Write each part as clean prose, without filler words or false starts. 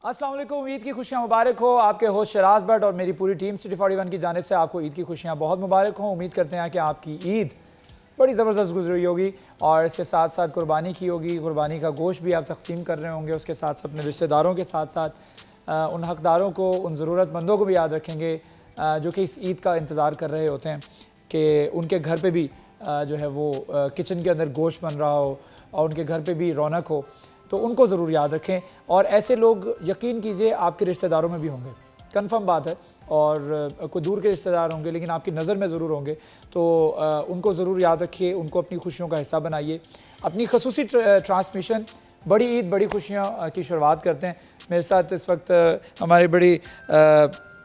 अस्सलाम वालेकुम। ईद की खुशियाँ मुबारक हो। आपके होस्ट शराज भट्ट और मेरी पूरी टीम सिटी 41 की जानिब से आपको ईद की खुशियाँ बहुत मुबारक हो। उम्मीद करते हैं कि आपकी ईद बड़ी ज़बरदस्त गुजरी होगी और इसके साथ साथ कुर्बानी की होगी। कुर्बानी का गोश्त भी आप तकसीम कर रहे होंगे, उसके साथ साथ अपने रिश्तेदारों के साथ साथ उन हकदारों को, उन ज़रूरतमंदों को भी याद रखेंगे जो कि इस ईद का इंतज़ार कर रहे होते हैं कि उनके घर पर भी जो है वो किचन के अंदर गोश्त बन रहा हो और उनके घर पर भी रौनक हो, तो उनको ज़रूर याद रखें। और ऐसे लोग यकीन कीजिए आपके रिश्तेदारों में भी होंगे, कंफर्म बात है, और कोई दूर के रिश्तेदार होंगे लेकिन आपकी नज़र में ज़रूर होंगे, तो उनको ज़रूर याद रखिए, उनको अपनी खुशियों का हिस्सा बनाइए। अपनी खसूसी ट्रांसमिशन बड़ी ईद बड़ी खुशियाँ की शुरुआत करते हैं। मेरे साथ इस वक्त हमारी बड़ी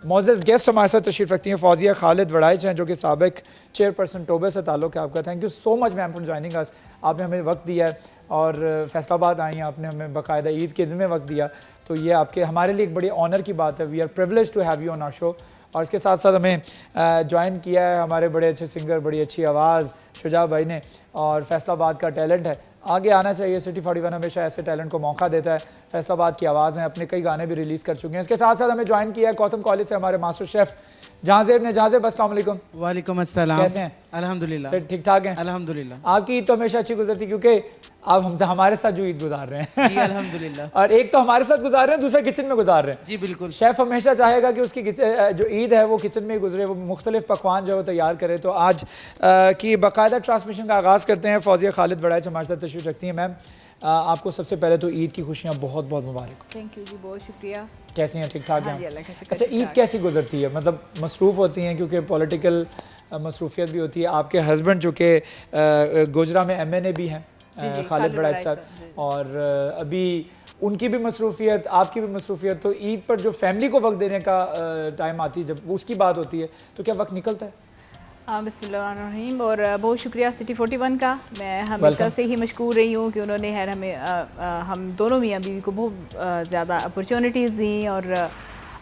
मोअज़्ज़ज़ गेस्ट हमारे साथ तशरीफ़ रखती हैं फौजिया खालिद वड़ाइच हैं, जो कि साबिक चेयरपर्सन टोबे से ताल्लुक़ है आपका। Thank you so much ma'am for joining us. आपने हमें वक्त दिया है और फैसलाबाद आई हैं, आपने हमें बाकायदा ईद के दिन में वक्त दिया, तो ये आपके हमारे लिए एक बड़ी ऑनर की बात है। We are privilege to have you on our show. और इसके साथ साथ हमें ज्वाइन किया है हमारे बड़े अच्छे सिंगर, बड़ी अच्छी आवाज़ शुजा भाई ने, और फैसलाबाद का टैलेंट है, आगे आना चाहिए। सिटी 41 हमेशा ऐसे टैलेंट को मौका देता है। फैसलाबाद की आवाज़ हैं, अपने कई गाने भी रिलीज़ कर चुके हैं। इसके साथ साथ हमें ज्वाइन किया है गौतम कॉलेज से हमारे मास्टर शेफ़ जहांजेब ने। जहांजेब अस्सलाम वालेकुम। वालेकुम अस्सलाम। कैसे हैं? अल्हम्दुलिल्लाह। सर ठीक ठाक हैं? अल्हम्दुलिल्लाह। आपकी ईद तो हमेशा अच्छी गुजरती, क्योंकि आप हमसे हमारे साथ जो ईद गुजार रहे हैं जी अल्हम्दुलिल्लाह। और एक तो हमारे साथ गुजार रहे हैं, दूसरा किचन में गुजार रहे हैं। जी बिल्कुल। शेफ़ हमेशा चाहेगा कि उसकी जो ईद है वो किचन में ही गुजरे, वो मुख्तलिफ पकवान जो है वो तैयार करे। तो आज की बाकायदा ट्रांसमिशन का आगाज़ करते हैं। फौजिया खालिद वड़ाइच हमारे साथ तशरीफ़ रखती हैं। मैम आपको सबसे पहले तो ईद की खुशियाँ बहुत बहुत मुबारक। थैंक यू जी, बहुत शुक्रिया। कैसी हैं? ठीक ठाक हैं? हाँ जी, अल्लाह का शुक्र। अच्छा, ईद कैसी गुजरती है? मतलब मसरूफ़ होती हैं क्योंकि पॉलिटिकल मसरूफियत भी होती है। आपके हस्बैंड जो कि गोजरा में MNA भी हैं, खालिद वड़ाइच साहब, और अभी उनकी भी मसरूफियत, आपकी भी मसरूफियत, तो ईद पर जो फैमिली को वक्त देने का टाइम आती है, जब उसकी बात होती है, तो क्या वक्त निकलता है? बिस्मिल्लाहिर्रहमानिर्रहीम। और बहुत शुक्रिया सिटी 41 का। मैं हमेशा से ही मशकूर रही हूँ कि उन्होंने है हमें हम दोनों मियाँ बीवी को बहुत ज़्यादा अपॉर्चुनिटीज़ दी, और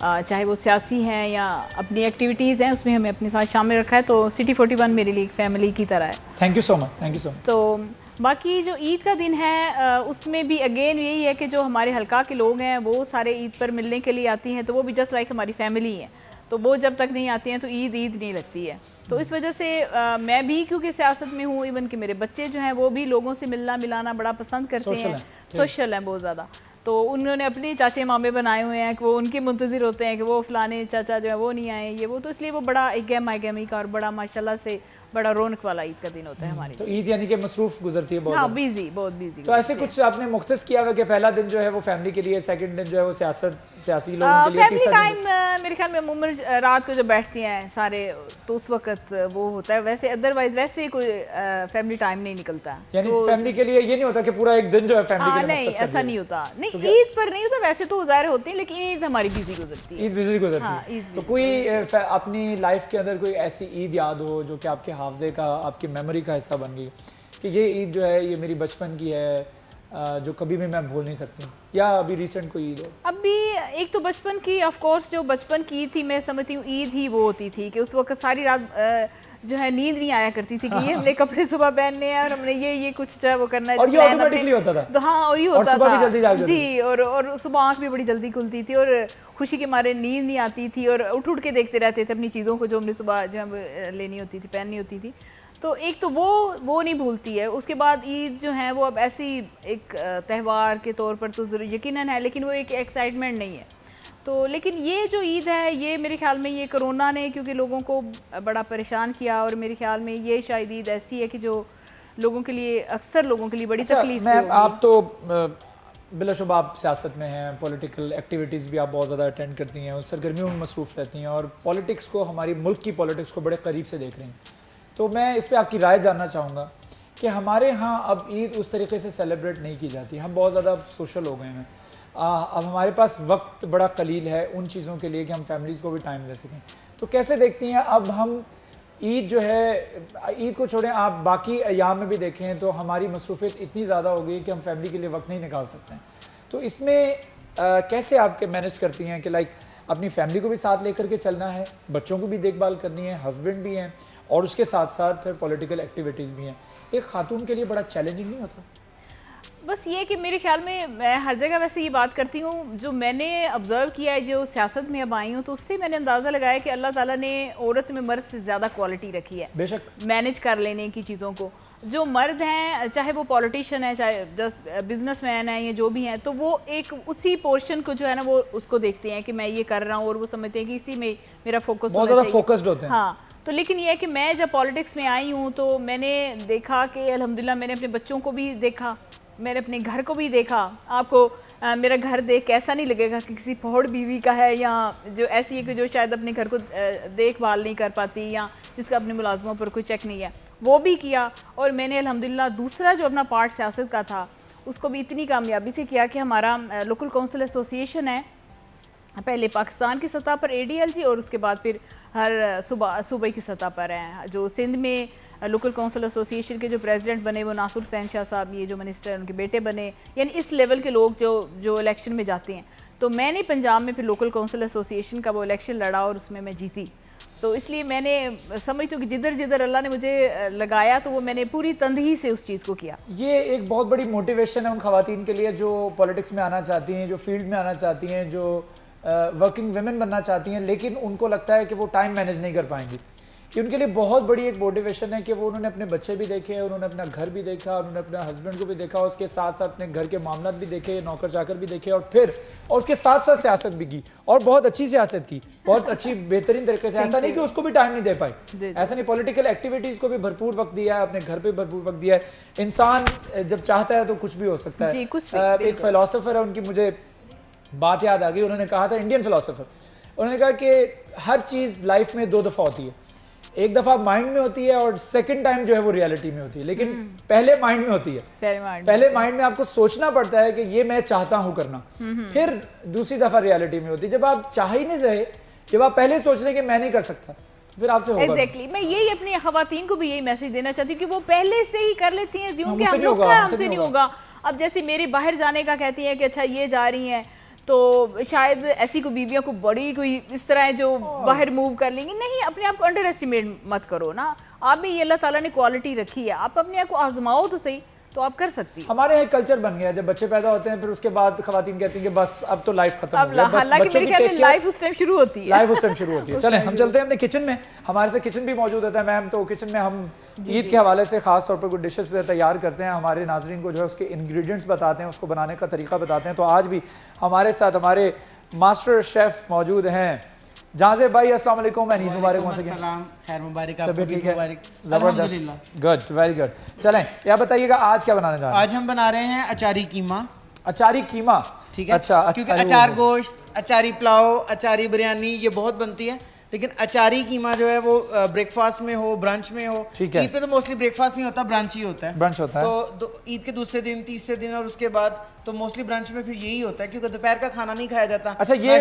चाहे वो सियासी हैं या अपनी एक्टिविटीज़ हैं उसमें हमें अपने साथ शामिल रखा है। तो सिटी 41 मेरे लिए एक फैमिली की तरह है। Thank you so much, thank you so much. तो बाकी जो ईद का दिन है उसमें भी अगेन यही है कि जो हमारे हल्का के लोग हैं वो सारे ईद पर मिलने के लिए आती हैं, तो वो भी जस्ट लाइक हमारी फैमिली है। तो वो जब तक नहीं आती हैं तो ईद नहीं लगती है। तो इस वजह से मैं भी क्योंकि सियासत में हूँ, इवन कि मेरे बच्चे जो हैं वो भी लोगों से मिलना मिलाना बड़ा पसंद करते हैं, सोशल हैं बहुत ज़्यादा। तो उन्होंने अपने चाचे मामे बनाए हुए हैं कि वो उनके मुंतज़िर होते हैं कि वो फ़लाने चाचा जो है वो नहीं आए, ये वो, तो इसलिए वो बड़ा एक गहमी का और बड़ा माशाल्लाह से बड़ा रौनक वाला ईद का दिन होता है हमारी। तो ईद यानी कि मसरूफ गुजरती है बहुत। हाँ, बिजी, बहुत बिजी। तो ऐसे कुछ आपने मुख्तस किया हुआ कि पहला दिन जो है वो फैमिली के लिए, सेकंड दिन जो है वो सियासी लोगों के लिए, फैमिली टाइम मेरे ख्याल में अमूमन रात को जब बैठती हैं सारे तो उस वक्त वो होता है। वैसे अदरवाइज वैसे कोई फैमिली टाइम नहीं निकलता। यानी तो फैमिली के लिए ये नहीं होता कि पूरा एक दिन जो है फैमिली के लिए नहीं, ऐसा नहीं होता। नहीं, ईद पर नहीं होता, वैसे तो ज़ाहिर होती है, लेकिन ईद हमारी बिजी गुजरती है। ईद बिजी गुजरती है। तो कोई अपनी लाइफ के अंदर कोई ऐसी ईद याद हो जो कि आपके हाफजे का, आपकी मेमोरी का हिस्सा बन गई कि ये ईद जो है ये मेरी बचपन की है, जो कभी भी मैं भूल नहीं सकती, या अभी रिसेंट कोई ईद हो? अभी एक तो बचपन की, ऑफ कोर्स जो बचपन की ईद थी, मैं समझती हूँ ईद ही वो होती थी कि उस वक्त सारी रात जो है नींद नहीं आया करती थी कि ये हमने कपड़े सुबह पहनने हैं और हमने ये कुछ जो है वो करना है, और ये ऑटोमेटिकली होता था। तो हाँ, और ये होता सुबह भी था जल्दी जाग जी, और सुबह आँख भी बड़ी जल्दी खुलती थी और खुशी के मारे नींद नहीं आती थी और उठ के देखते रहते थे अपनी चीज़ों को जो हमने सुबह जो है लेनी होती थी, पहननी होती थी। तो एक तो वो नहीं भूलती है। उसके बाद ईद जो है वो अब ऐसी एक त्यौहार के तौर पर तो यकीनन है, लेकिन वो एक एक्साइटमेंट नहीं है। तो लेकिन ये जो ईद है ये मेरे ख्याल में ये कोरोना ने क्योंकि लोगों को बड़ा परेशान किया, और मेरे ख्याल में ये शायद ईद ऐसी है कि जो लोगों के लिए, अक्सर लोगों के लिए बड़ी तकलीफ है। आप तो बिलाशुबा आप सियासत में हैं, पॉलिटिकल एक्टिविटीज़ भी आप बहुत ज़्यादा अटेंड करती हैं, उस सरगर्मियों में मसरूफ़ रहती हैं और पॉलिटिक्स को, हमारी मुल्क की पॉलिटिक्स को बड़े करीब से देख रही हैं। तो मैं इस पर आपकी राय जानना चाहूँगा कि हमारे यहाँ अब ईद उस तरीके से सेलिब्रेट नहीं की जाती। हम बहुत ज़्यादा सोशल हो गए हैं। अब हमारे पास वक्त बड़ा कलील है उन चीज़ों के लिए कि हम फैमिलीज़ को भी टाइम दे सकें। तो कैसे देखती हैं अब हम ईद जो है, ईद को छोड़ें आप बाकी अयाम में भी देखें तो हमारी मसरूफियत इतनी ज़्यादा हो गई कि हम फैमिली के लिए वक्त नहीं निकाल सकते हैं। तो इसमें कैसे आपके मैनेज करती हैं कि लाइक अपनी फैमिली को भी साथ लेकर के चलना है, बच्चों को भी देखभाल करनी है, हस्बैंड भी हैं और उसके साथ साथ फिर पॉलिटिकल एक्टिविटीज़ भी हैं। एक खातून के लिए बड़ा चैलेंजिंग नहीं होता? बस ये कि मेरे ख्याल में मैं हर जगह वैसे ये बात करती हूँ, जो मैंने ऑब्ज़र्व किया है, जो सियासत में अब आई हूँ, तो उससे मैंने अंदाज़ा लगाया कि अल्लाह ताला ने औरत में मर्द से ज़्यादा क्वालिटी रखी है बेशक मैनेज कर लेने की चीज़ों को। जो मर्द हैं, चाहे वो पॉलिटिशियन है, चाहे जस्ट बिजनेसमैन है, या जो भी हैं, तो वो एक उसी पोर्शन को जो है ना वो उसको देखते हैं कि मैं ये कर रहा हूँ, और वो समझते हैं कि इसी में मेरा फोकस बहुत ज़्यादा फोकस्ड होते हैं। हाँ, तो लेकिन ये है कि मैं जब पॉलिटिक्स में आई हूँ तो मैंने देखा कि अल्हम्दुलिल्लाह मैंने अपने बच्चों को भी देखा, मैंने अपने घर को भी देखा। आपको मेरा घर देख के ऐसा नहीं लगेगा कि किसी फौड़ बीवी का है, या जो ऐसी है कि जो शायद अपने घर को देखभाल नहीं कर पाती, या जिसका अपने मुलाजमों पर कोई चेक नहीं है, वो भी किया। और मैंने अल्हम्दुलिल्लाह दूसरा जो अपना पार्ट सियासत का था उसको भी इतनी कामयाबी से किया कि हमारा लोकल काउंसिल एसोसिएशन है, पहले पाकिस्तान की सतह पर ADLG, और उसके बाद फिर हर सूबे की सतह पर है। जो सिंध में लोकल काउंसिल एसोसिएशन के जो प्रेसिडेंट बने वो नासुर हुसैन शाह साहब, ये जो मिनिस्टर हैं उनके बेटे बने, यानी इस लेवल के लोग जो इलेक्शन में जाते हैं। तो मैंने पंजाब में फिर लोकल काउंसिल एसोसिएशन का वो इलेक्शन लड़ा और उसमें मैं जीती। तो इसलिए मैंने समझती हूँ कि जिधर जिधर अल्लाह ने मुझे लगाया तो वो मैंने पूरी तंदही से उस चीज़ को किया। ये एक बहुत बड़ी मोटिवेशन है उन खवातीन के लिए जो पॉलिटिक्स में आना चाहती हैं, जो फील्ड में आना चाहती हैं, जो वर्किंग वुमेन बनना चाहती हैं, लेकिन उनको लगता है कि वो टाइम मैनेज नहीं कर पाएंगी। ये उनके लिए बहुत बड़ी एक मोटिवेशन है कि वो उन्होंने अपने बच्चे भी देखे, उन्होंने अपना घर भी देखा, उन्होंने अपने हस्बैंड को भी देखा, उसके साथ साथ अपने घर के मामलात भी देखे, नौकर चाकर भी देखे, और उसके साथ साथ सियासत भी की, और बहुत अच्छी सियासत की, बहुत अच्छी बेहतरीन तरीके से। ऐसा नहीं कि उसको भी टाइम नहीं दे पाई, ऐसा नहीं, पॉलिटिकल एक्टिविटीज़ को भी भरपूर वक्त दिया है, अपने घर पर भरपूर वक्त दिया है। इंसान जब चाहता है तो कुछ भी हो सकता है। एक फिलोसोफर है, उनकी मुझे बात याद आ गई, उन्होंने कहा था, इंडियन फिलोसोफर, उन्होंने कहा कि हर चीज़ लाइफ में 2 दफ़ा होती है, एक दफ़ा माइंड में होती है और सेकंड टाइम जो है वो रियलिटी में होती है, लेकिन पहले माइंड में होती है। पहले माइंड में आपको सोचना पड़ता है कि ये मैं चाहता हूँ करना, फिर दूसरी दफ़ा रियलिटी में होती है। जब आप चाह ही नहीं रहे, जब आप पहले सोच रहे कि मैं नहीं कर सकता, फिर आपसे होगा। Exactly. मैं यही अपनी खवातीन को भी यही मैसेज देना चाहती हूँ कि वो पहले से ही कर लेती हैं, जियों के हम लोग का हमसे नहीं होगा। अब जैसे मेरे बाहर जाने का कहती हैं कि अच्छा ये जा रही हैं, तो शायद ऐसी कोई बीवियों को बड़ी कोई इस तरह है जो बाहर मूव कर लेंगी, नहीं, अपने आप को अंडर एस्टिमेट मत करो ना। आप भी ये अल्लाह ताला ने क्वालिटी रखी है, आप अपने आप को आजमाओ तो सही, तो आप कर सकती हैं। हमारे यहाँ कल्चर बन गया, जब बच्चे पैदा होते हैं फिर उसके बाद खवातीन कहती हैं कि बस अब तो लाइफ खत्म हो गया, हालांकि मेरे ख्याल में लाइफ उस टाइम शुरू होती है, लाइफ उस टाइम शुरू होती है। चलें हम चलते हैं अपने किचन में, हमारे से किचन भी मौजूद होता है मैम, तो किचन में हम ईद के हवाले से खास तौर पर कुछ डिशेस तैयार करते हैं, हमारे नाजरीन को जो है उसके इंग्रेडिएंट्स बताते हैं, उसको बनाने का तरीका बताते हैं। तो आज भी हमारे साथ हमारे मास्टर शेफ मौजूद हैं जाज़ेब भाई। अस्सलाम वालेकुम, ईद मुबारक। खैर मुबारक, आपको भी मुबारक। जबरदस्त, गुड, वेरी गुड। चलें या बताइएगा आज क्या बनाने जा रहे हैं? आज हम बना रहे हैं अचारी कीमा। अचारी कीमा, ठीक है। अच्छा, क्योंकि अचार गोश्त, अचारी पुलाव, अचारी बिरयानी ये बहुत बनती है, लेकिन अचारी कीमा जो है वो ब्रेकफास्ट में हो, ब्रंच में हो। ईद पे तो मोस्टली ब्रेकफास्ट नहीं होता, ब्रंच ही होता है। ब्रंच होता है तो ईद के दूसरे दिन, तीसरे दिन और उसके बाद तो मोस्टली ब्रंच में फिर यही होता है, क्योंकि दोपहर का खाना नहीं खाया जाता। अच्छा, ये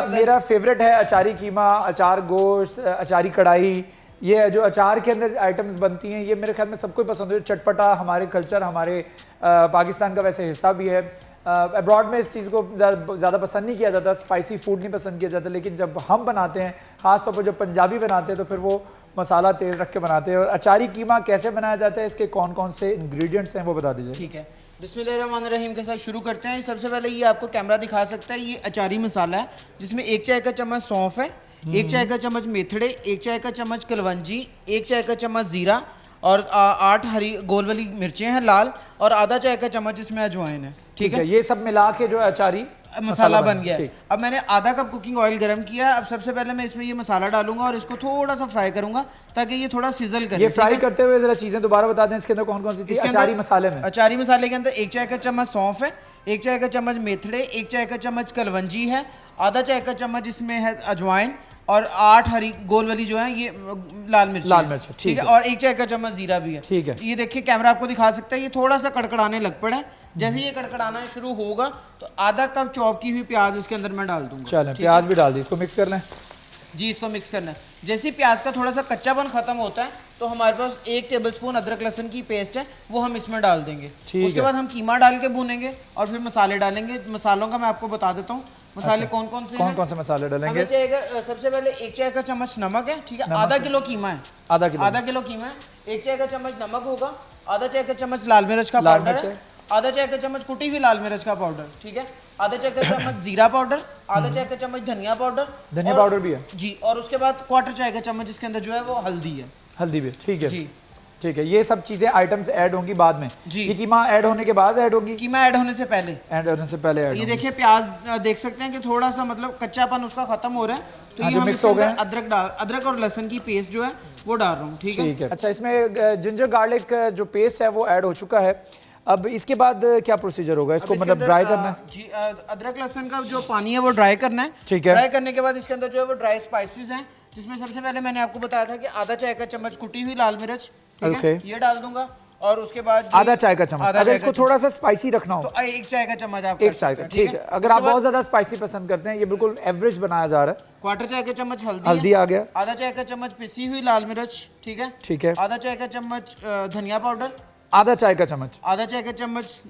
मेरा फेवरेट है अचारी कीमा, अचार गोश्त, अचारी कढ़ाई। ये जो अचार के अंदर आइटम्स बनती हैं ये मेरे ख्याल में सबको पसंद है। चटपटा हमारे कल्चर, हमारे पाकिस्तान का वैसे हिस्सा भी है। अब्रॉड में इस चीज़ को ज़्यादा पसंद नहीं किया जाता, स्पाइसी फूड नहीं पसंद किया जाता, लेकिन जब हम बनाते हैं, ख़ास तौर पर जब पंजाबी बनाते हैं, तो फिर वो मसाला तेज़ रख के बनाते हैं। और अचारी कीमा कैसे बनाया जाता है, इसके कौन कौन से इंग्रेडिएंट्स हैं वो बता दीजिए। ठीक है, बिस्मिल्लाहिर्रहमानिर्रहीम के साथ शुरू करते हैं। सबसे पहले ये आपको कैमरा दिखा सकता है, ये अचारी मसाला है जिसमें 1 चाय का चम्मच सौंफ है, 1 चाय का चम्मच मेथड़े, 1 चाय का चम्मच कलवंजी, 1 चाय का चम्मच ज़ीरा और 8 हरी गोल वाली मिर्चें हैं लाल, और आधा चाय का चम्मच इसमें अजवाइन है। ठीक है, ये सब मिला के जो अचारी मसाला बन गया है। अब मैंने आधा कप कुकिंग ऑयल गरम किया। अब सबसे पहले मैं इसमें ये मसाला डालूंगा और इसको थोड़ा सा फ्राई करूंगा ताकि ये थोड़ा सिजल करे। ये फ्राई करते हुए जरा चीजें दोबारा बता दें, इसके अंदर कौन कौन सी चीज़ अचारी मसाले में? अचारी मसाले के अंदर 1 चाय का चम्मच सौंफ है, 1 चाय का चम्मच मेथड़े, 1 चाय का चम्मच कलवंजी है, आधा चाय का चम्मच इसमें है अजवाइन, और 8 हरी गोल वाली जो है ये लाल मिर्च, ठीक है, और 1 चाय का चम्मच जीरा भी है। ठीक है, ये देखिए कैमरा आपको दिखा सकता है, ये थोड़ा सा कड़कड़ाने लग पड़ा है। जैसे ये कड़कड़ाना शुरू होगा तो आधा कप चॉप की हुई प्याज इसके अंदर मैं डाल दूंगा। चलें, प्याज भी डाल दी, इसको मिक्स कर लें जी। इसको मिक्स करना है। जैसे ही प्याज का थोड़ा सा कच्चापन खत्म होता है तो हमारे पास 1 टेबलस्पून अदरक लहसुन की पेस्ट है, वो हम इसमें डाल देंगे। उसके बाद हम कीमा डाल के भूनेंगे और फिर मसाले डालेंगे। मसालों का मैं आपको बता देता हूँ मसाले कौन कौन से मसाले डालेंगे। सबसे पहले 1 चाय का चम्मच नमक है, ठीक है, आधा किलो कीमा है, आधा किलो कीमा है, 1 चाय का चम्मच नमक होगा, आधा चाय का चम्मच लाल मिर्च का पाउडर है, आधा चाय का चम्मच कुटी हुई लाल मिर्च का पाउडर, ठीक है, आधा चाय का चम्मच जीरा पाउडर, आधा चाय का चम्मच धनिया पाउडर, धनिया पाउडर भी है जी, और उसके बाद क्वार्टर चाय का चम्मच इसके अंदर जो है वो हल्दी है। हल्दी भी, ठीक है जी, ठीक है। ये सब चीजें आइटम्स ऐड होंगी बाद में जी। ये कीमा ऐड होने के बाद ऐड होगी? कीमा ऐड होने से पहले, ऐड होने से पहले ऐड ये देखिए प्याज देख सकते हैं कि थोड़ा सा मतलब कच्चापन उसका खत्म हो रहा है, तो ये हम मिक्स इसके हो गए अंदर अदरक और लहसुन की पेस्ट जो है वो डाल रहा हूँ, ठीक है। ठीक है। अच्छा, इसमें जिंजर गार्लिक जो पेस्ट है वो ऐड हो चुका है। अब इसके बाद क्या प्रोसीजर होगा? इसको मतलब ड्राई करना है? जी, अदरक लहसुन का जो पानी है वो ड्राई करना है, ठीक है। ड्राई करने के बाद इसके अंदर जो है वो ड्राई स्पाइसेस हैं, जिसमें सबसे पहले मैंने आपको बताया था कि आधा चाय का चम्मच कुटी हुई लाल मिर्च, ठीक है, ये डाल दूंगा, और उसके बाद आधा चाय का चम्मच। अगर इसको थोड़ा सा स्पाइसी रखना हो तो एक चाय का चम्मच आप एक चाय का, ठीक है। अगर आप बहुत ज्यादा स्पाइसी पसंद करते हैं, ये बिल्कुल एवरेज बनाया जा रहा है। क्वार्टर चाय का चम्मच हल्दी आ गया, आधा चाय का चम्मच पिसी हुई लाल मिर्च, ठीक है, ठीक है, आधा चाय का चम्मच धनिया पाउडर, आधा चाय का चम्मच, आधा चाय का चम्मच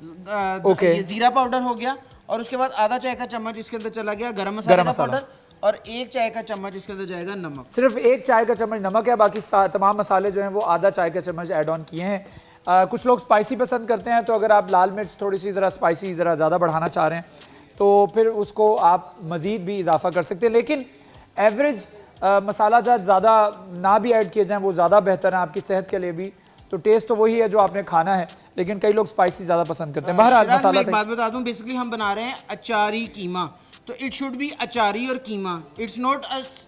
ये जीरा पाउडर हो गया, और उसके बाद आधा चाय का चम्मच इसके अंदर चला गया गरम मसाला का पाउडर, और एक चाय का चम्मच इसके अंदर जाएगा नमक। सिर्फ एक चाय का चम्मच नमक है, बाकी तमाम मसाले जो हैं वो आधा चाय का चम्मच ऐड ऑन किए हैं। कुछ लोग स्पाइसी पसंद करते हैं, तो अगर आप लाल मिर्च थोड़ी सी ज़रा स्पाइसी ज़रा ज़्यादा बढ़ाना चाह रहे हैं तो फिर उसको आप मज़ीद भी इजाफा कर सकते हैं, लेकिन एवरेज मसाला जात ज़्यादा ना भी ऐड किए जाएँ वो ज़्यादा बेहतर है आपकी सेहत के लिए भी। तो टेस्ट तो वही है जो आपने खाना है, लेकिन कई लोग स्पाइसी ज़्यादा पसंद करते हैं। बहरहाल मसाला, एक बात बता दूं, बेसिकली हम बना रहे हैं अचारी कीमा, तो इट शुड बी अचारी और कीमा, इट्स नॉट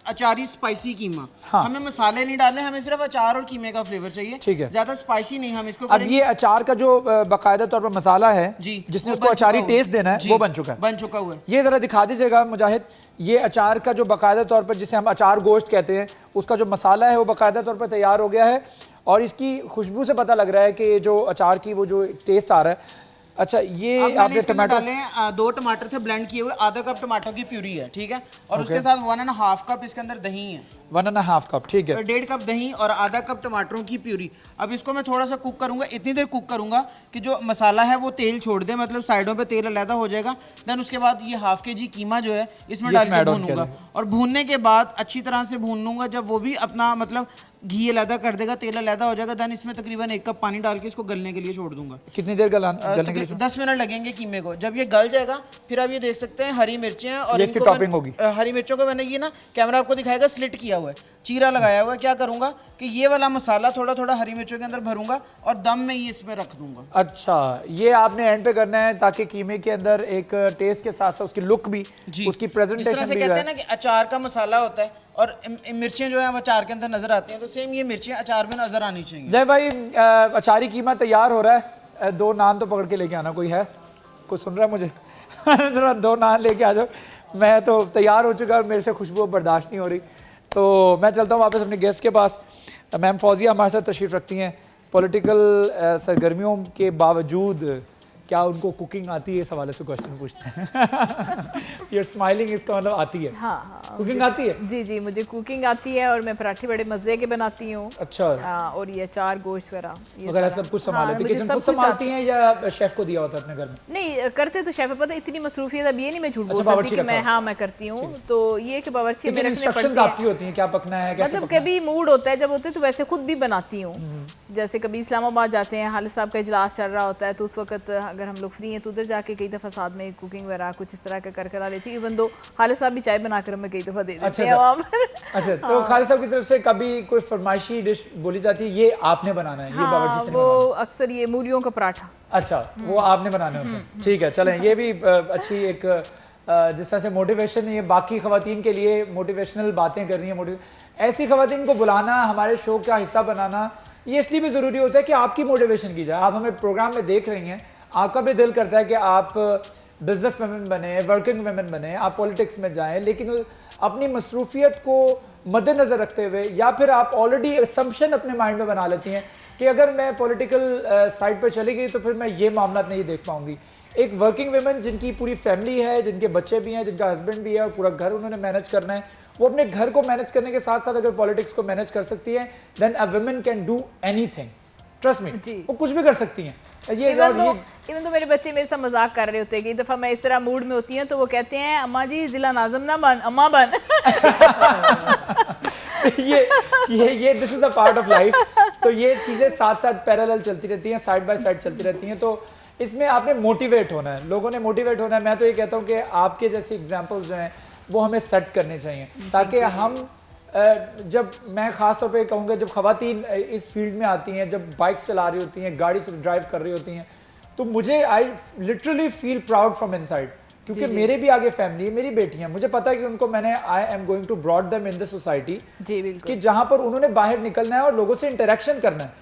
अचारी स्पाइसी कीमा। हाँ। हमें मसाले नहीं डालने, हमें सिर्फ अचार और कीमे का फ्लेवर चाहिए, ठीक है, ज्यादा स्पाइसी नहीं हम इसको अब ये अचार का जो बाकायदा तौर पर मसाला है जी, जिसने उसको अचारी टेस्ट देना है वो बन चुका है, बन चुका हुआ है। ये जरा दिखा दीजिएगा मुजाहिद, ये अचार का जो बाकायदा तौर पर जिसे हम अचार गोश्त कहते हैं उसका जो मसाला है वो बाकायदा तौर पर तैयार हो गया है, और इसकी खुशबू से पता लग रहा है कि जो अचार की वो जो टेस्ट आ रहा है। अच्छा, ये आपने टमाटर डाले, 2 टमाटर थे ब्लेंड किए हुए, आधा कप टमाटर की प्यूरी है, ठीक है, और उसके साथ 1.5 कप इसके अंदर दही है, 1.5 कप, ठीक है, 1.5 कप दही और आधा कप टमाटरों की प्यूरी। अब इसको मैं थोड़ा सा कुक करूंगा, इतनी देर कुक करूंगा कि जो मसाला है वो तेल छोड़ दे, मतलब साइडों पे तेल अलग हो जाएगा। देन उसके बाद ये ½ kg कीमा जो है इसमें डाल के भूनूंगा, और भूनने के बाद अच्छी तरह से भून लूंगा। जब वो भी अपना मतलब घी अलहदा कर देगा, तेल अलहदा हो जाएगा, देन इसमें तकरीबन 1 कप पानी डाल के इसको गलने के लिए छोड़ दूंगा। कितनी देर गलने के लिए? 10 मिनट लगेंगे कीमे को। जब ये गल जाएगा फिर आप ये देख सकते हैं हरी मिर्चें हैं, और इसकी टॉपिंग होगी। हरी मिर्चों को मैंने ये ना कैमरा आपको दिखाएगा स्लिट किया हुआ है, चीरा लगाया हुआ है। क्या करूंगा कि ये वाला मसाला थोड़ा थोड़ा हरी मिर्चों के अंदर भरूंगा और दम में ये इसमें रख दूंगा। अच्छा, ये आपने एंड पे करना है ताकि कीमे के अंदर एक टेस्ट के साथ साथ उसकी लुक भी, उसकी प्रेजेंटेशन भी, कहते हैं ना कि अचार का मसाला होता है और मिर्चें जो है वो अचार के अंदर नजर आती हैं, तो सेम ये मिर्चें अचार में नजर आनी चाहिए। जय भाई, अचारी कीमा तैयार हो रहा है, 2 नान तो पकड़ के लेके आना। कोई है, कोई सुन रहा है मुझे? जरा 2 नान लेके आ जाओ, मैं तो तैयार हो चुका और मेरे से खुशबू बर्दाश्त नहीं हो रही, तो मैं चलता हूँ वापस अपने गेस्ट के पास। मैम फौजिया हमारे साथ तशरीफ़ रखती हैं। पॉलिटिकल सरगर्मियों के बावजूद क्या उनको कुकिंग आती है, इस हवाले से क्वेश्चन पूछते हैं। You're smiling, इसका मतलब आती है? हाँ, कुकिंग आती है? जी जी, मुझे कुकिंग आती है और मैं पराठे बड़े मज़े के बनाती हूँ। अच्छा। और ये अचार गोश्त वगैरह वगैरह सब कुछ संभाल लेती है। किचन खुद संभालती हैं या शेफ को दिया होता है अपने घर में? नहीं, करते तो शेफ है, पता इतनी मसरूफियत, अब ये नहीं मैं झूठ बोल सकती कि मैं करती हूँ, तो ये कि बावर्ची में रखने पड़ते हैं। आपकी होती हैं क्या पकना है, कैसे मतलब कभी मूड होता है, जब होते है तो वैसे खुद भी बनाती हूँ। जैसे कभी इस्लामाबाद जाते हैं, हालिद साहब का इजलास चल रहा होता है, तो उस वक्त अगर हम लोग फ्री हैं तो उधर जाके कई दफ़ा साथ में कुकिंग वगैरह कुछ इस तरह का कर करा लेती हूँ। इवन दो हालिद साहब भी चाय बनाकर हमें कई दफ़ा दे देते हैं वहाँ पर। अच्छा, तो खालिद साहब की तरफ से कभी कोई फरमाइशी डिश बोली जाती है ये आपने बनाना है? ये बावर्ची से वो अक्सर ये मूलियों का पराठा। अच्छा, वो आपने बनाने होता है, ठीक है। चलें, ये भी अच्छी एक जिस तरह से मोटिवेशन, ये बाकी ख़वातीन के लिए मोटिवेशनल बातें कर रही हैं। ऐसी ख़वातीन को बुलाना, हमारे शो का हिस्सा बनाना, ये इसलिए भी ज़रूरी होता है कि आपकी मोटिवेशन की जाए। आप हमें प्रोग्राम में देख रही हैं, आपका भी दिल करता है कि आप बिजनेस वुमेन बने, वर्किंग वुमेन बने, आप पॉलिटिक्स में जाएं, लेकिन अपनी मसरूफियत को मद्देनज़र रखते हुए, या फिर आप ऑलरेडी असम्पशन अपने माइंड में बना लेती हैं कि अगर मैं पॉलिटिकल साइड पर चली गई तो फिर मैं ये मामला नहीं देख पाऊंगी। एक वर्किंग वुमेन जिनकी पूरी फैमिली है, जिनके बच्चे भी हैं, जिनका हस्बैंड भी है और पूरा घर उन्होंने मैनेज करना है, वो अपने घर को मैनेज करने के साथ साथ अगर पॉलिटिक्स को मैनेज कर सकती है, then a woman can do anything. Trust me, वो कुछ भी कर सकती हैं। इवन तो मेरे बच्चे मेरे साथ मजाक कर रहे होते हैं कि दफ़ा मैं इस तरह मूड में होती हूँ तो वो कहते हैं अम्मा जी जिला नाज़िम ना बन, अम्मा बन। ये this is a part of life. तो ये चीज़ें साथ साथ पैरेलल चलती रहती हैं, साइड बाय साइड चलती रहती हैं। तो इसमें आपने मोटिवेट होना है, लोगों ने मोटिवेट होना है। मैं तो ये कहता हूँ कि आपके जैसी एग्जाम्पल्स जो हैं वो हमें सेट करने चाहिए, ताकि हम जब मैं ख़ास तौर पे कहूँगा जब ख़वातीन इस फील्ड में आती हैं, जब बाइक्स चला रही होती हैं, गाड़ी ड्राइव कर रही होती हैं, तो मुझे I literally feel proud from inside, क्योंकि मेरे भी आगे फैमिली है, मेरी बेटियां, मुझे पता है कि उनको मैंने I am going to broad them in the society, कि जहां पर उन्होंने बाहर निकलना है और लोगों से इंटरेक्शन करना है।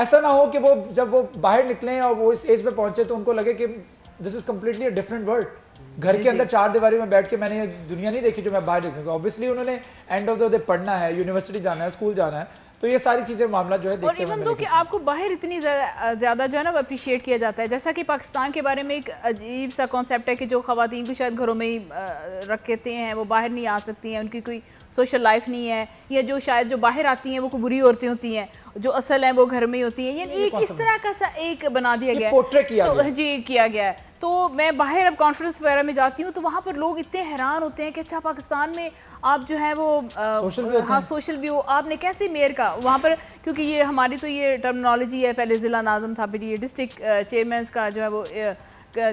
ऐसा ना हो कि वो जब वो बाहर निकलें और वो इस एज पे पहुंचे तो उनको लगे कि this is completely a different world. घर के अंदर चार दीवारी में बैठ के मैंने ये दुनिया नहीं देखी जो मैं बाहर देखूंगा। ऑब्वियसली उन्होंने एंड ऑफ द डे पढ़ना है, यूनिवर्सिटी जाना है, स्कूल जाना है, तो ये सारी चीज़ें मामला जो है देखते हैं। और इवन दो कि आपको बाहर इतनी ज़्यादा जो है ना अप्रिशिएट किया जाता है, जैसा कि पाकिस्तान के बारे में एक अजीब सा कॉन्सेप्ट है कि जो ख़वातीन को शायद घरों में ही रख देते हैं, वो बाहर नहीं आ सकती हैं, उनकी कोई सोशल लाइफ नहीं है, या जो शायद जो बाहर आती हैं वो कोई बुरी औरतें होती हैं, जो असल हैं वो घर में ही होती हैं। ये किस तरह का सा एक बना दिया गया है, जी किया गया है। तो मैं बाहर अब कॉन्फ्रेंस वगैरह में जाती हूँ तो वहाँ पर लोग इतने हैरान होते हैं कि अच्छा पाकिस्तान में आप जो है वो सोशल भी हो, आपने कैसे मेयर का वहाँ पर, क्योंकि ये हमारी तो ये टर्मिनोलॉजी है, पहले ज़िला नाज़म था, फिर ये डिस्ट्रिक्ट चेयरमैन का जो है वो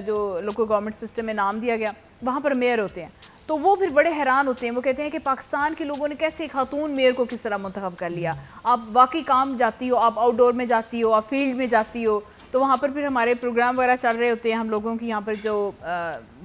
जो लोकल गवर्नमेंट सिस्टम में नाम दिया गया, वहाँ पर मेयर होते हैं। तो वो फिर बड़े हैरान होते हैं, वो कहते हैं कि पाकिस्तान के लोगों ने कैसे खातून मेयर को किस तरह मुंतखब कर लिया। आप वाकई काम जाती हो, आप आउटडोर में जाती हो, आप फील्ड में जाती हो, तो वहाँ पर फिर हमारे प्रोग्राम वगैरह चल रहे होते हैं, हम लोगों की यहाँ पर जो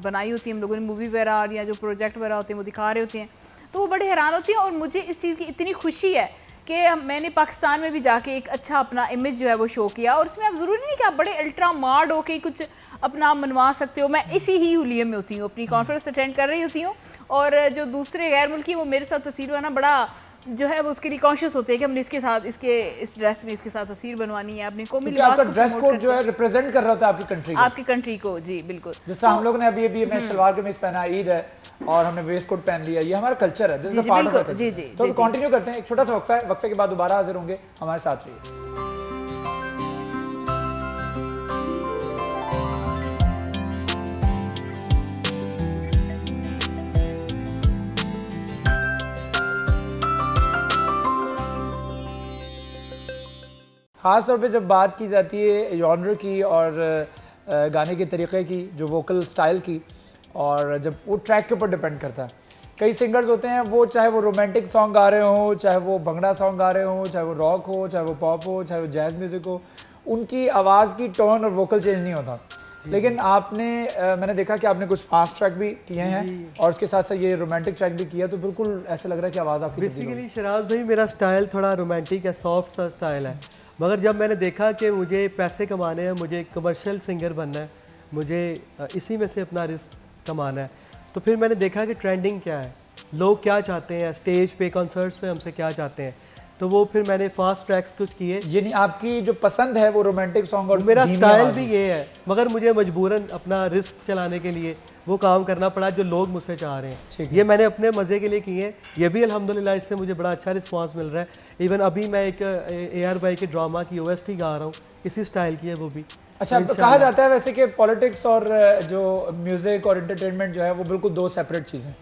बनाई होती है, हम लोगों ने मूवी वगैरह या जो प्रोजेक्ट वगैरह होते हैं वो दिखा रहे होते हैं, तो वो बड़े हैरान होती हैं। और मुझे इस चीज़ की इतनी खुशी है कि मैंने पाकिस्तान में भी जाके एक अच्छा अपना इमेज जो है वो शो किया। और इसमें अब ज़रूरी नहीं कि आप बड़े अल्ट्रा मार्ड हो के कुछ अपना मनवा सकते हो। मैं इसी ही हुलिये में होती हूँ, अपनी कॉन्फ्रेंस अटेंड कर रही होती हूँ, और जो दूसरे गैर मुल्की वो मेरे साथ तस्वीर बनाना बड़ा जो है वो उसके लिए कॉन्शियस होते हैं कि हमने इसके साथ इस ड्रेस में इसके साथ तस्वीर बनवानी है, अपनी कौमी लिबास को ड्रेस कोड जो है रिप्रेजेंट कर रहा होता है आपकी कंट्री को। जी बिल्कुल, जैसे हम लोग ने अभी मैं शलवार कमीज पहना, ईद है और हमने वेस्ट कोट पहन लिया, ये हमारा कल्चर है, this is a part of the culture. तो कंटिन्यू करते हैं, एक छोटा सा वक्फा है, वक्फे के बाद दोबारा हाजिर होंगे, हमारे साथ रहिए। ख़ास तौर पे जब बात की जाती है जॉनर की और गाने के तरीक़े की, जो वोकल स्टाइल की, और जब वो ट्रैक के ऊपर डिपेंड करता है। कई सिंगर्स होते हैं वो चाहे वो रोमांटिक सॉन्ग गा रहे हों, चाहे वो भंगड़ा सॉन्ग गा रहे हों, चाहे वो रॉक हो, चाहे वो पॉप हो, चाहे वो जैज़ म्यूज़िक हो, उनकी आवाज़ की टोन और वोकल चेंज नहीं होता। लेकिन आपने मैंने देखा कि आपने कुछ फास्ट ट्रैक भी किए हैं और उसके साथ साथ ये रोमांटिक ट्रैक भी किया, तो बिल्कुल ऐसा लग रहा है कि आवाज़ आपकी बेसिकली शराज भाई मेरा स्टाइल थोड़ा रोमांटिक है, सॉफ्ट सा स्टाइल है, मगर जब मैंने देखा कि मुझे पैसे कमाने हैं, मुझे कमर्शियल सिंगर बनना है, मुझे इसी में से अपना रिस्क कमाना है, तो फिर मैंने देखा कि ट्रेंडिंग क्या है, लोग क्या चाहते हैं, स्टेज पे कॉन्सर्ट्स पे हमसे क्या चाहते हैं, तो वो फिर मैंने फास्ट ट्रैक्स कुछ किए। यानी आपकी जो पसंद है वो रोमांटिक सॉन्ग और मेरा स्टाइल भी ये है, मगर मुझे मजबूरन अपना रिस्क चलाने के लिए वो काम करना पड़ा जो लोग मुझसे चाह रहे हैं। ये मैंने अपने मज़े के लिए किए हैं, ये भी अल्हम्दुलिल्लाह इससे मुझे बड़ा अच्छा रिस्पांस मिल रहा है। इवन अभी मैं एक ARY के ड्रामा की OST गा रहा हूँ, इसी स्टाइल की है वो भी। अच्छा, कहा जाता है वैसे कि पॉलिटिक्स और जो म्यूज़िक और एंटरटेनमेंट जो है वो बिल्कुल दो सेपरेट चीज़ें,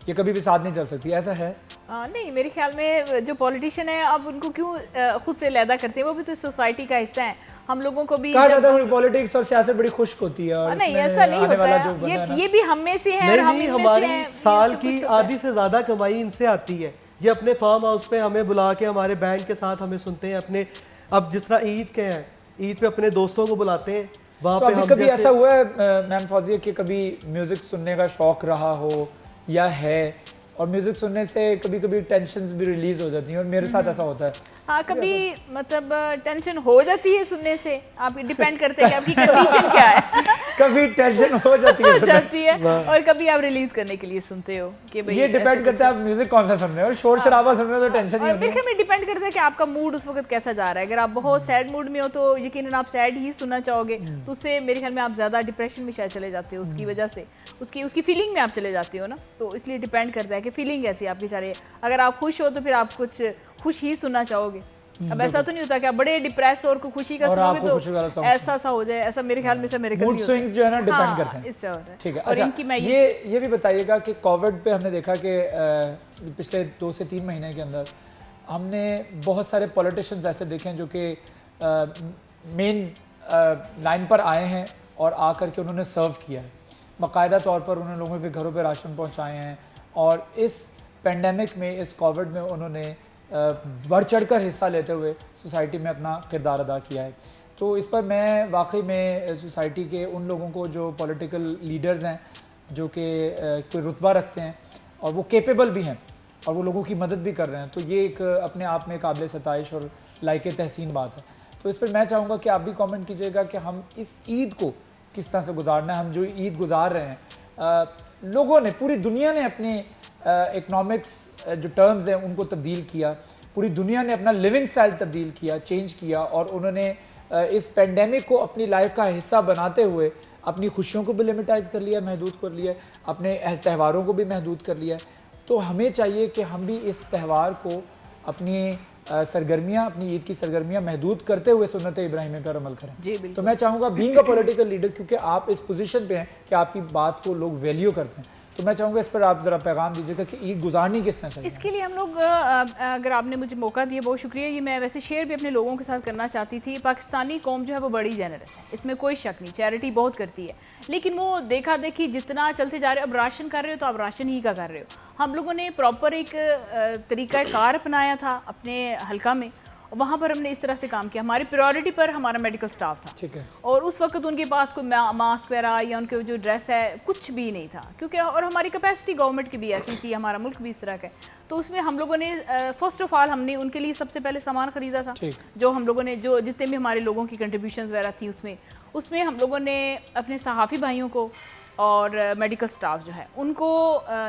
ये कभी भी साथ नहीं चल सकती, ऐसा है? नहीं, मेरे ख्याल में जो पॉलिटिशियन है अब उनको क्यों खुद से अलहदा करते हैं, वो भी तो सोसाइटी का हिस्सा है। हम लोगों को भी कहा जाता है पॉलिटिक्स और सियासत बड़ी खुश्क होती है, और नहीं ऐसा नहीं होता है, ये भी हम में से है। नहीं, हमारी साल की आधी से ज़्यादा कमाई इनसे आती है। ये अपने फार्म हाउस पे हमें बुला के हमारे बैंड के साथ हमें सुनते हैं, अपने अब जिस तरह ईद के हैं, ईद पे अपने दोस्तों को बुलाते हैं, वहाँ पे हम कभी ऐसा हुआ है मैम फौजिया कि कभी म्यूज़िक सुनने का शौक़ रहा हो या है, और म्यूज़िक सुनने से कभी कभी टेंशन्स भी रिलीज़ हो जाती हैं, और मेरे साथ ऐसा होता है। हाँ, कभी मतलब टेंशन हो जाती है सुनने से, आप डिपेंड करते हैं कि आपकी कंडीशन क्या है। कभी टेंशन हो जाती है और कभी आप रिलीज करने के लिए सुनते हो कि भाई ये डिपेंड करता है आप म्यूजिक कौन सा सुन रहे हो, और शोर शराबा सुन रहे हो तो टेंशन नहीं होती है। मेरे में डिपेंड करता है कि आपका मूड उस वक्त कैसा जा रहा है। अगर आप बहुत सैड मूड में हो तो यकीनन आप सैड ही सुनना चाहोगे, तो उससे मेरे ख्याल में आप ज़्यादा डिप्रेशन में शायद चले जाते हो, उसकी वजह से उसकी फीलिंग में आप चले जाते हो ना, तो इसलिए डिपेंड करता है कि फीलिंग कैसी आपकी चाह रही है। अगर आप खुश हो तो फिर आप कुछ खुश ही सुनना चाहोगे। अब ऐसा तो नहीं होता कि आप बड़े डिप्रेस और खुशी का सुनोगे तो ऐसा सा हो जाए, ऐसा मेरे ख्याल में से मेरे मूड स्विंग्स जो है ना डिपेंड करते हैं, इससे हो रहा है। ठीक है। अच्छा, ये भी बताइएगा कि कोविड पे हमने देखा कि पिछले 2 से 3 महीने के अंदर हमने बहुत सारे पॉलिटिशियंस ऐसे देखे हैं जो कि मेन लाइन पर आए हैं और आकर के उन्होंने सर्व किया है। बाकायदा तौर पर उन्होंने लोगों के घरों पर राशन पहुँचाए हैं और इस पेंडेमिक में, इस कोविड में उन्होंने बढ़ चढ़ कर हिस्सा लेते हुए सोसाइटी में अपना किरदार अदा किया है। तो इस पर मैं वाकई में सोसाइटी के उन लोगों को जो पॉलिटिकल लीडर्स हैं, जो कि कोई रुतबा रखते हैं और वो केपेबल भी हैं और वो लोगों की मदद भी कर रहे हैं, तो ये एक अपने आप में काबिल सताइश और लायक तहसीन बात है। तो इस पर मैं चाहूँगा कि आप भी कमेंट कीजिएगा कि हम इस ईद को किस तरह से गुजारना है। हम जो ईद गुजार रहे हैं, लोगों ने, पूरी दुनिया ने अपने इकनॉमिक्स जो टर्म्स हैं उनको तब्दील किया, पूरी दुनिया ने अपना लिविंग स्टाइल तब्दील किया, चेंज किया और उन्होंने इस पेंडेमिक को अपनी लाइफ का हिस्सा बनाते हुए अपनी खुशियों को भी लिमिटाइज कर लिया, महदूद कर लिया, अपने त्यौहारों को भी महदूद कर लिया। तो हमें चाहिए कि हम भी इस त्यौहार को अपनी सरगर्मियाँ, अपनी ईद की सरगर्मियाँ महदूद करते हुए सुन्नत इब्राहिमी पर अमल करें। जी बिल्कुल। तो मैं चाहूँगा बीइंग अ पॉलिटिकल लीडर, क्योंकि आप इस पोजीशन पे हैं कि आपकी बात को लोग वैल्यू करते हैं, तो मैं चाहूँगा इस पर आप ज़रा पैगाम दीजिएगा कि ईद गुजारनी किस तरह चाहिए। इसके लिए हम लोग, अगर आपने मुझे मौका दिया, बहुत शुक्रिया। ये मैं वैसे शेयर भी अपने लोगों के साथ करना चाहती थी। पाकिस्तानी कौम जो है वो बड़ी जेनरस है, इसमें कोई शक नहीं, चैरिटी बहुत करती है, लेकिन वो देखा देखी जितना चलते जा रहे हो, अब राशन कर रहे हो तो आप राशन ही का कर रहे हो। हम लोगों ने प्रॉपर एक तरीका कार अपनाया था अपने हल्का में, वहाँ पर हमने इस तरह से काम किया। हमारी प्रायोरिटी पर हमारा मेडिकल स्टाफ था, ठीक है, और उस वक्त उनके पास कोई मास्क वगैरह या उनके जो ड्रेस है कुछ भी नहीं था, क्योंकि और हमारी कैपेसिटी गवर्नमेंट की भी ऐसी थी, हमारा मुल्क भी इस तरह का है। तो उसमें हम लोगों ने फर्स्ट ऑफ ऑल हमने उनके लिए सबसे पहले सामान खरीदा था, जो हम लोगों ने, जो जितने भी हमारे लोगों की कंट्रीब्यूशन वगैरह थी उसमें हम लोगों ने अपने सहाफ़ी भाइयों को और मेडिकल स्टाफ जो है उनको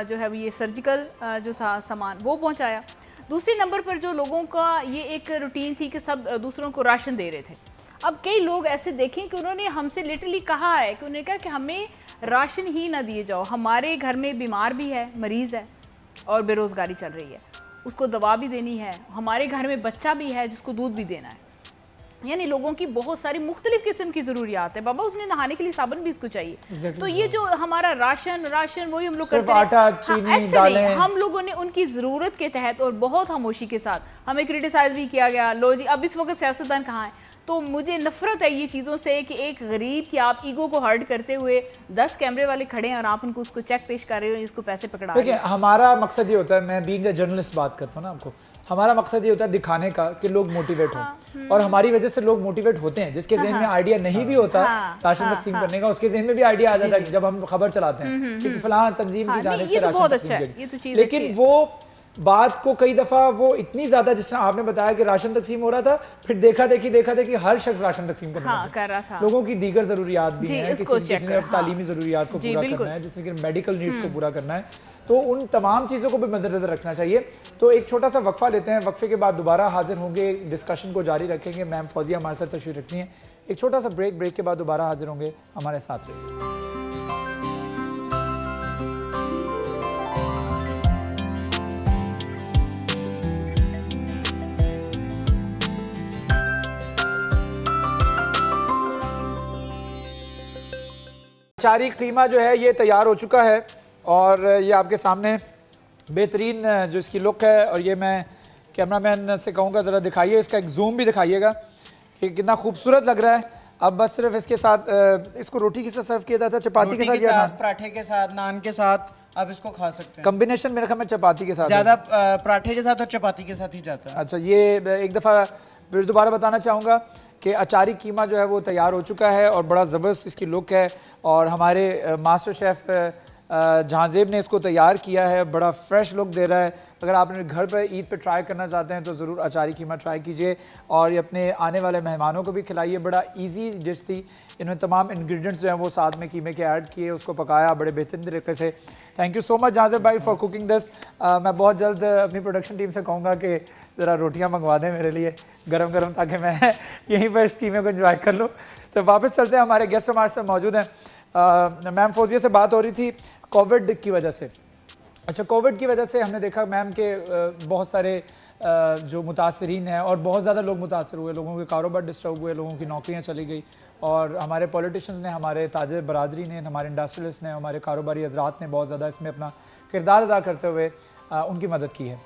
जो है ये सर्जिकल जो था सामान वो पहुँचाया। दूसरे नंबर पर जो लोगों का ये एक रूटीन थी कि सब दूसरों को राशन दे रहे थे। अब कई लोग ऐसे देखें कि उन्होंने हमसे लिटरली कहा है कि उन्होंने कहा कि हमें राशन ही ना दिए जाओ, हमारे घर में बीमार भी है, मरीज़ है और बेरोज़गारी चल रही है, उसको दवा भी देनी है, हमारे घर में बच्चा भी है जिसको दूध भी देना है, यानी लोगों की बहुत सारी मुख्तलिफ किस्म की ज़रूरियात है। बाबा उसने नहाने के लिए साबुन भी इसको चाहिए। तो ये जो हमारा राशन वही हम लोग करते हैं, आटा, चीनी, दालें, हम लोगों ने उनकी ज़रूरत के तहत और बहुत खामोशी के साथ हमें क्रिटिसाइज भी किया गया। लो जी, अब इस वक्त सियासतदान कहाँ है? तो मुझे नफरत है ये चीज़ों से कि एक गरीब की आप ईगो को हर्ट करते हुए 10 कैमरे वाले खड़े हैं और आप उनको उसको चेक पेश कर रहे हो, इसको पैसे पकड़ा रहे हो। देखिए, हमारा मकसद ये होता है, मैं बीइंग अ जर्नलिस्ट बात करता हूँ ना आपको, हमारा मकसद ये होता है दिखाने का कि लोग मोटिवेट हों, और हमारी वजह से लोग मोटिवेट होते हैं। जिसके जहन में आइडिया नहीं भी होता राशन तकसीम करने का, उसके जहन में भी आइडिया आ जाता है जब हम खबर चलाते हैं कि फलां तंजीम की जानिब से राशन तकसीम की। लेकिन वो बात को कई दफ़ा वो इतनी ज़्यादा, जिस तरह आपने बताया कि राशन तकसीम हो रहा था, फिर देखा देखी हर शख्स राशन तकसीम कर रहा था। लोगों की दीगर ज़रूरियात भी हैं, किसी ने तालीमी ज़रूरियात को पूरा करना है, जिसने कि मेडिकल नीड्स को पूरा करना है, तो उन तमाम चीज़ों को भी मद्देनजर रखना चाहिए। तो एक छोटा सा वक्फा लेते हैं, वक्फे के बाद दोबारा हाजिर होंगे, डिस्कशन को जारी रखेंगे। मैम फौजिया हमारे साथ तशरीफ रखती हैं। एक छोटा सा ब्रेक के बाद दोबारा हाजिर होंगे, हमारे साथ रहिए। चारी कीमा जो है ये तैयार हो चुका है और ये आपके सामने बेहतरीन जो इसकी लुक है, और ये मैं कैमरामैन से कहूँगा ज़रा दिखाइए, इसका एक जूम भी दिखाइएगा कि कितना खूबसूरत लग रहा है। अब बस सिर्फ इसके साथ इसको रोटी के साथ सर्व किया जाता है, चपाती के साथ या पराठे के साथ, नान के साथ आप इसको खा सकते हैं। कॉम्बिनेशन मेरे ख्याल में चपाती के साथ ज़्यादा पराठे के साथ और चपाती के साथ ही जाता है। अच्छा, ये एक दफ़ा फिर दोबारा बताना चाहूँगा कि अचारी कीमा जो है वो तैयार हो चुका है और बड़ा ज़बरदस्त इसकी लुक है, और हमारे मास्टर शेफ़ जहाँज़ेब ने इसको तैयार किया है, बड़ा फ्रेश लुक दे रहा है। अगर आप अपने घर पर ईद पे ट्राई करना चाहते हैं तो ज़रूर अचारी कीमा ट्राई कीजिए, और ये अपने आने वाले मेहमानों को भी खिलाइए। बड़ा इजी डिश थी, इन्होंने तमाम इंग्रेडिएंट्स जो हैं वो साथ में कीमे के ऐड किए, उसको पकाया बड़े बेहतरीन तरीके से। Thank you so much Jahanzeb भाई फॉर कुकिंग दिस। मैं बहुत जल्द अपनी प्रोडक्शन टीम से कहूँगा कि ज़रा रोटियाँ मंगवा दें मेरे लिए गरम गरम, ताकि मैं यहीं पर इस कीमे को एंजॉय कर लूँ। तो वापस चलते हैं, हमारे गेस्ट हमारे साथ मौजूद हैं। मैम फौजिया से बात हो रही थी कोविड की वजह से। अच्छा, कोविड की वजह से हमने देखा मैम के बहुत सारे जो मुतासरीन हैं, और बहुत ज़्यादा लोग मुतासर हुए, लोगों के कारोबार डिस्टर्ब हुए, लोगों की नौकरियां चली गई, और हमारे पॉलिटिशियंस ने, हमारे ताजे बरादरी ने, हमारे इंडस्ट्रियलिस्ट ने, हमारे कारोबारी हजरात ने बहुत ज़्यादा इसमें अपना किरदार अदा करते हुए उनकी मदद की है।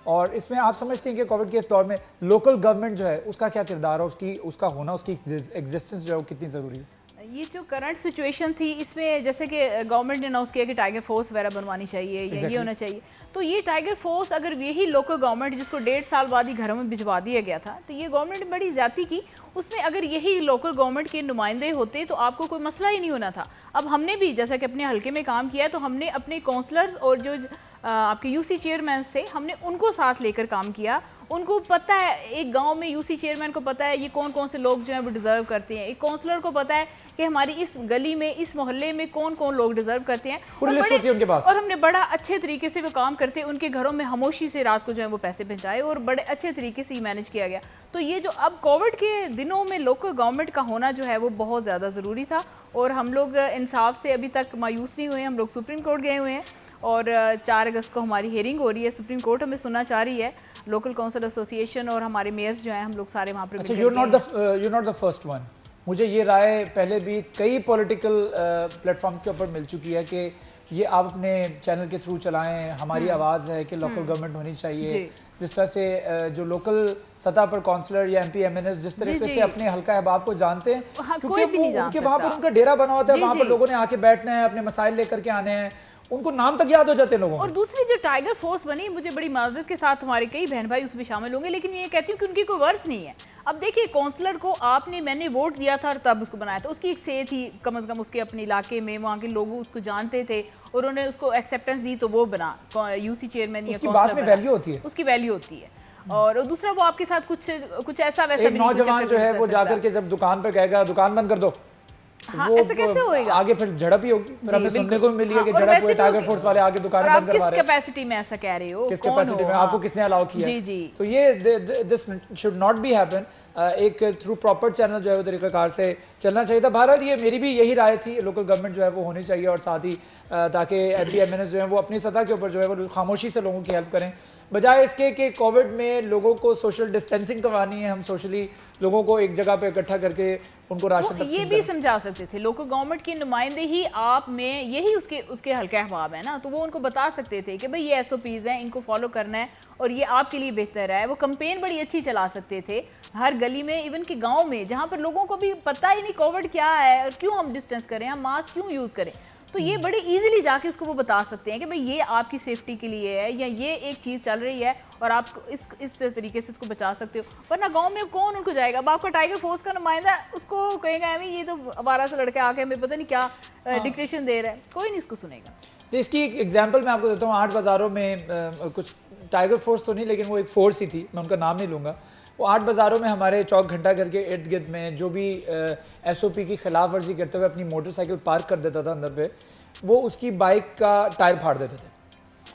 और इसमें आप समझते हैं कि कोविड के इस दौर में लोकल गवर्नमेंट जो है उसका क्या किरदार है, उसका होना, उसकी एग्जिस्टेंस जो है वो कितनी ज़रूरी है? ये जो करंट सिचुएशन थी इसमें जैसे कि गवर्नमेंट ने अनाउंस किया कि टाइगर फोर्स वगैरह बनवानी चाहिए या ये होना चाहिए, तो ये टाइगर फोर्स अगर यही लोकल गवर्नमेंट जिसको 1.5 साल बाद ही घरों में भिजवा दिया गया था, तो ये गवर्नमेंट ने बड़ी ज्यादती की। उसमें अगर यही लोकल गवर्नमेंट के नुमाइंदे होते तो आपको कोई मसला ही नहीं होना था। अब हमने भी जैसा कि अपने हल्के में काम किया है, तो हमने अपने काउंसलर्स और जो आपके यूसी चेयरमैन थे, हमने उनको साथ लेकर काम किया। उनको पता है, एक गांव में यूसी चेयरमैन को पता है ये कौन कौन से लोग जो हैं वो डिज़र्व करते हैं, एक काउंसलर को पता है कि हमारी इस गली में, इस मोहल्ले में कौन कौन लोग डिज़र्व करते हैं, पूरी लिस्ट होती है उनके पास। और हमने बड़ा अच्छे तरीके से वो काम करते, उनके घरों में खामोशी से रात को जो है वो पैसे पहुँचाए और बड़े अच्छे तरीके से मैनेज किया गया। तो ये जो अब कोविड के दिनों में लोकल गवर्नमेंट का होना जो है वो बहुत ज़्यादा ज़रूरी था, और हम लोग इंसाफ से अभी तक मायूस नहीं हुए। हम लोग सुप्रीम कोर्ट गए हुए हैं और 4 अगस्त को हमारी हियरिंग हो रही है। सुप्रीम कोर्ट हमें सुनना चाह रही है। लोकल काउंसिल एसोसिएशन और हमारे मेयर्स जो हैं, हम लोग सारे वहाँ पर। अच्छा, you're not the first one। मुझे ये राय पहले भी कई पॉलिटिकल प्लेटफॉर्म्स के ऊपर मिल चुकी है कि ये आप अपने चैनल के थ्रू चलाएं, हमारी आवाज़ है कि लोकल गवर्नमेंट होनी चाहिए। जिस तरह से जो लोकल सतह पर काउंसलर या एमपी एमएनएस जिस तरीके से अपने हल्का अहबाब को जानते हैं, क्योंकि वो उनके वहाँ पर उनका डेरा बना होता है, वहाँ पर लोगों ने आके बैठना है, अपने मसाइल लेकर के आने हैं, उनको नाम तक याद हो जाते हैं लोगों को। और दूसरी जो टाइगर फोर्स बनी, मुझे बड़ी माजरत के साथ हमारे कई बहन भाई उसमें शामिल होंगे, लेकिन ये कहती हूँ कि उनकी कोई वर्थ नहीं है। अब देखिए, काउंसलर को मैंने वोट दिया था और तब उसको बनाया था, उसकी एक से थी, कम से कम उसके अपने इलाके में वहाँ के लोग उसको जानते थे और उन्होंने उसको एक्सेप्टेंस दी, तो वो बना यूसी चेयरमैन या काउंसलर। बात में वैल्यू होती है, उसकी वैल्यू होती है। और दूसरा वो आपके साथ कुछ ऐसा वैसा एक नौजवान जो है वो जाकर के जब दुकान पे कहेगा दुकान बंद कर दो, हाँ, ऐसे कैसे होएगा? आगे फिर झड़प ही होगी। फिर हमें सुनने को मिली है कि झड़प हुई, टाइगर फोर्स वाले आगे दुकानें बंद करवा रहे हैं। किस कैपेसिटी में ऐसा कह रहे हो? किस कैपेसिटी में? आपको किसने अलाउ किया? जी जी। तो ये this should not be happen. एक थ्रू प्रॉपर चैनल जो है वो तरीकाकार से चलना चाहिए था। बहरहाल ये मेरी भी यही राय थी, लोकल गवर्नमेंट जो है वो होनी चाहिए, और साथ ही ताकि एमपी एमएनएस जो है वो अपनी सतह के ऊपर जो है वो खामोशी से लोगों की हेल्प करें, बजाय इसके कि कोविड में लोगों को सोशल डिस्टेंसिंग करवानी है, हम सोशली लोगों को एक जगह पे इकट्ठा करके उनको राशन ये भी समझा सकते थे। लोकल गवर्नमेंट के नुमाइंदे ही आप में, यही उसके हल्के अहबाब है ना, तो वो उनको बता सकते थे कि भाई ये एसओपीज हैं, इनको फॉलो करना है और ये आपके लिए बेहतर है। वो कंपेन बड़ी अच्छी चला सकते थे हर गली में, इवन कि गाँव में, जहाँ पर लोगों को भी पता ही नहीं कोविड क्या है और क्यों हम डिस्टेंस करें, हम मास्क क्यों यूज़ करें। तो ये बड़े इजीली जाके उसको वो बता सकते हैं कि भाई ये आपकी सेफ्टी के लिए है, या ये एक चीज़ चल रही है और आप इस तरीके से इसको बचा सकते हो। वरना गांव में कौन उनको जाएगा? अब आपका टाइगर फोर्स का नुमाइंदा उसको कहेगा ये तो 12 से लड़के आके हमें पता नहीं क्या डिक्टेशन दे रहा है, कोई नहीं इसको सुनेगा। तो इसकी एक एग्जाम्पल मैं आपको देता हूँ। 8 बाज़ारों में कुछ टाइगर फोर्स तो नहीं, लेकिन वो एक फोर्स ही थी, मैं उनका नाम नहीं लूँगा। वो 8 बाज़ारों में हमारे चौक घंटा घर के इर्द गिर्द में जो भी एसओपी की खिलाफ वर्जी करते हुए अपनी मोटरसाइकिल पार्क कर देता था अंदर पे, वो उसकी बाइक का टायर फाड़ देते थे।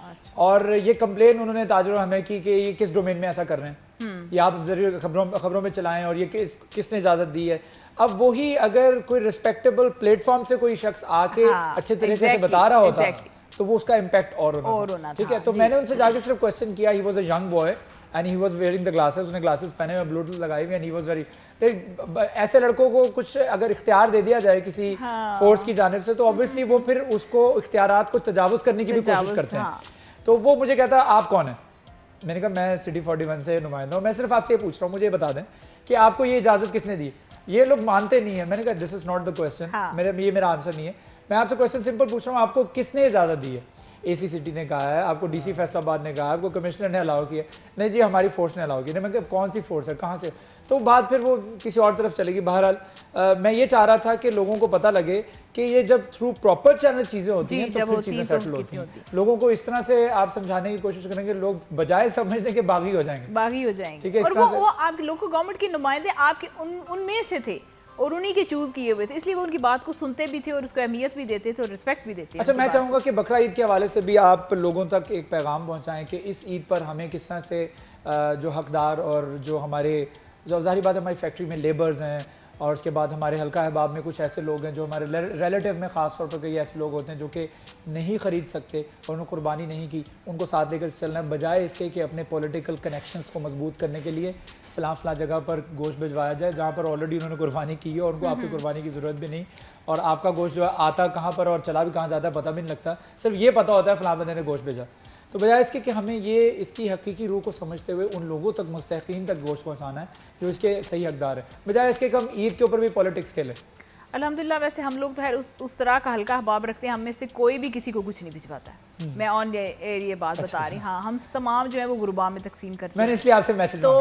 अच्छा। और ये कंप्लेन उन्होंने ताजरों हमें की कि ये किस डोमेन में ऐसा कर रहे हैं, ये आप जरूर खबरों में चलाएं, और ये किसने इजाज़त दी है। अब वही अगर कोई रिस्पेक्टेबल प्लेटफॉर्म से कोई शख्स आके अच्छे तरीके से बता रहा होता तो वो उसका इम्पैक्ट और होना था। ठीक है, तो मैंने उनसे जाके सिर्फ क्वेश्चन किया। He was a young boy and he was wearing the glasses, उसने ग्लासेस पहने हुए, ब्लूटूथ लगाई हुई, एंड ही वॉज वेरी। ऐसे लड़कों को कुछ अगर इख्तियार दे दिया जाए किसी फोर्स की जानिब से, तो ऑब्वियसली वो फिर उसको इख्तियारात को तजावुज़ करने की भी कोशिश करते हैं। तो वो मुझे कहता आप कौन है? मैंने कहा मैं सिटी 41 से नुमाइंदा हूँ, मैं सिर्फ आपसे ये पूछ रहा हूँ, मुझे बता दें कि आपको ये इजाज़त किसने दी? ये लोग मानते नहीं है। मैंने कहा this is not the question, ये मेरा आंसर नहीं है। मैं आपसे क्वेश्चन सिंपल पूछ रहा हूँ, आपको किसने इजाज़त दी है? एसी सिटी ने कहा है, आपको डीसी फैसलाबाद ने कहा, आपको कमिश्नर ने अलाउ किया? नहीं जी, हमारी फोर्स ने अलाउ किया। मैं कौन सी फोर्स है, कहाँ से? तो बात फिर वो किसी और तरफ चलेगी। बहरहाल मैं ये चाह रहा था कि लोगों को पता लगे कि ये जब थ्रू प्रॉपर चैनल चीज़ें होती हैं तो फिर चीज़ें सेटल होती हैं। लोगों को इस तरह से आप समझाने की कोशिश करेंगे, लोग बजाय समझने के बागी हो जाएंगे। ठीक है, और वो आप लोकल गवर्नमेंट के नुमाइंदे आपके उनमें से थे और उन्हीं के चूज किए हुए थे, इसलिए वो उनकी बात को सुनते भी थे और उसको अहमियत भी देते थे और रिस्पेक्ट भी देते थे। अच्छा, मैं चाहूँगा कि बकरा ईद के हवाले से भी आप लोगों तक एक पैगाम पहुँचाएं कि इस ईद पर हमें किस तरह से जो हकदार और जो हमारे, जो ज़ाहिर बात है हमारी फैक्ट्री में लेबर्स हैं, और उसके बाद हमारे हल्का अहबाब में कुछ ऐसे लोग हैं जो हमारे रिलेटिव में ख़ास तौर पर कई ऐसे लोग होते हैं जो कि नहीं ख़रीद सकते और उन्होंने कुर्बानी नहीं की, उनको साथ लेकर चलना है, बजाय इसके कि अपने पॉलिटिकल कनेक्शंस को मजबूत करने के लिए फ़लाँ जगह पर गोश्त भिजवाया जाए जहाँ पर ऑलरेडी उन्होंने कुर्बानी की है और उनको आपकी कुर्बानी की ज़रूरत भी नहीं, और आपका गोश्त जो है आता कहाँ पर और चला भी कहाँ जाता है पता भी नहीं लगता, सिर्फ ये पता होता है फ़लाँ बंदे ने गोश्त भेजा। तो बजाय इसके कि हमें ये इसकी हकीकी रूह को समझते हुए उन लोगों तक, मुस्तहिकीन तक गोश्त पहुँचाना है जो इसके सही हकदार है, बजाय इसके कि हम ईद के ऊपर भी पॉलिटिक्स खेलें। अल्हम्दुलिल्लाह वैसे हम लोग तो है उस तरह का हल्का हबाब रखते हैं, हम में से कोई भी किसी को कुछ नहीं भिजवाता है। मैं ऑन एयर ये बात बता रही, हाँ हम तमाम जो है वो गुरुबा में तकसीम करते हैं। मैंने इसलिए आपसे मैसेज तो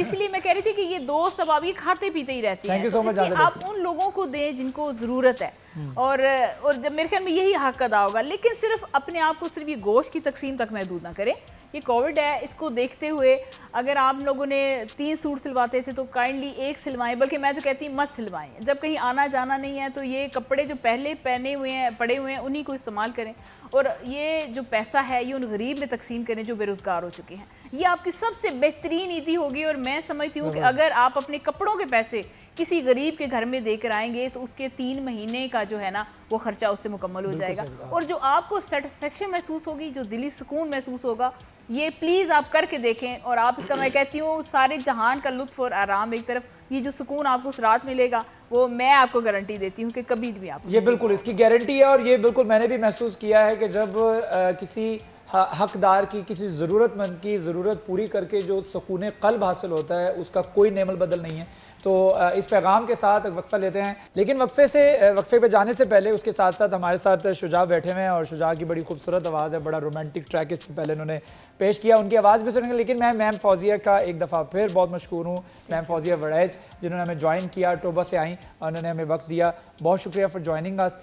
इसलिए मैं कह रही थी कि ये दोस्त अब आप ये खाते पीते ही रहते हैं, तो आप उन लोगों को दें जिनको ज़रूरत है। और जब मेरे ख्याल में यही हक अदा होगा, लेकिन सिर्फ अपने आप को सिर्फ ये गोश्त की तकसीम तक महदूद ना करें। ये कोविड है, इसको देखते हुए अगर आप लोगों ने 3 सूट सिलवाते थे तो काइंडली 1 सिलवाएं, बल्कि मैं तो कहती मत सिलवाएं। जब कहीं आना जाना नहीं है तो ये कपड़े जो पहले पहने हुए हैं पड़े हुए हैं उन्हीं को इस्तेमाल करें, और ये जो पैसा है ये उन गरीब में तकसीम करें जो बेरोज़गार हो चुके हैं। ये आपकी सबसे बेहतरीन नीति होगी। और मैं समझती हूँ कि अगर आप अपने कपड़ों के पैसे किसी गरीब के घर में देकर आएंगे तो उसके 3 महीने का जो है ना वो खर्चा उससे मुकम्मल हो जाएगा। और जो आपको सेटिस्फेक्शन महसूस होगी, जो दिली सुकून महसूस होगा, ये प्लीज़ आप करके देखें। और आप इसका, मैं कहती हूँ, सारे जहान का लुत्फ़ और आराम एक तरफ, ये जो सुकून आपको उस रात मिलेगा वो मैं आपको गारंटी देती हूँ कि कभी भी आप, ये बिल्कुल इसकी गारंटी है। और ये बिल्कुल मैंने भी महसूस किया है कि जब किसी हकदार की, किसी ज़रूरतमंद की ज़रूरत पूरी करके जो सुकून क़ल्ब हासिल होता है उसका कोई नेमल बदल नहीं है। तो इस पैगाम के साथ वक्फ़ा लेते हैं, लेकिन वक्फ़े पे जाने से पहले उसके साथ साथ हमारे साथ शुजा बैठे हुए हैं, और शुजा की बड़ी खूबसूरत आवाज़ है, बड़ा रोमांटिक ट्रैक इससे पहले उन्होंने पेश किया, उनकी आवाज़ भी सुनेंगे। लेकिन मैं मैम फौजिया का एक दफ़ा फिर बहुत मशकूर हूँ, मैम फौजिया वड़ैच, जिन्होंने हमें ज्वाइन किया, टोबा से आई और उन्होंने हमें वक्त दिया। बहुत शुक्रिया फॉर ज्वाइनिंग अस।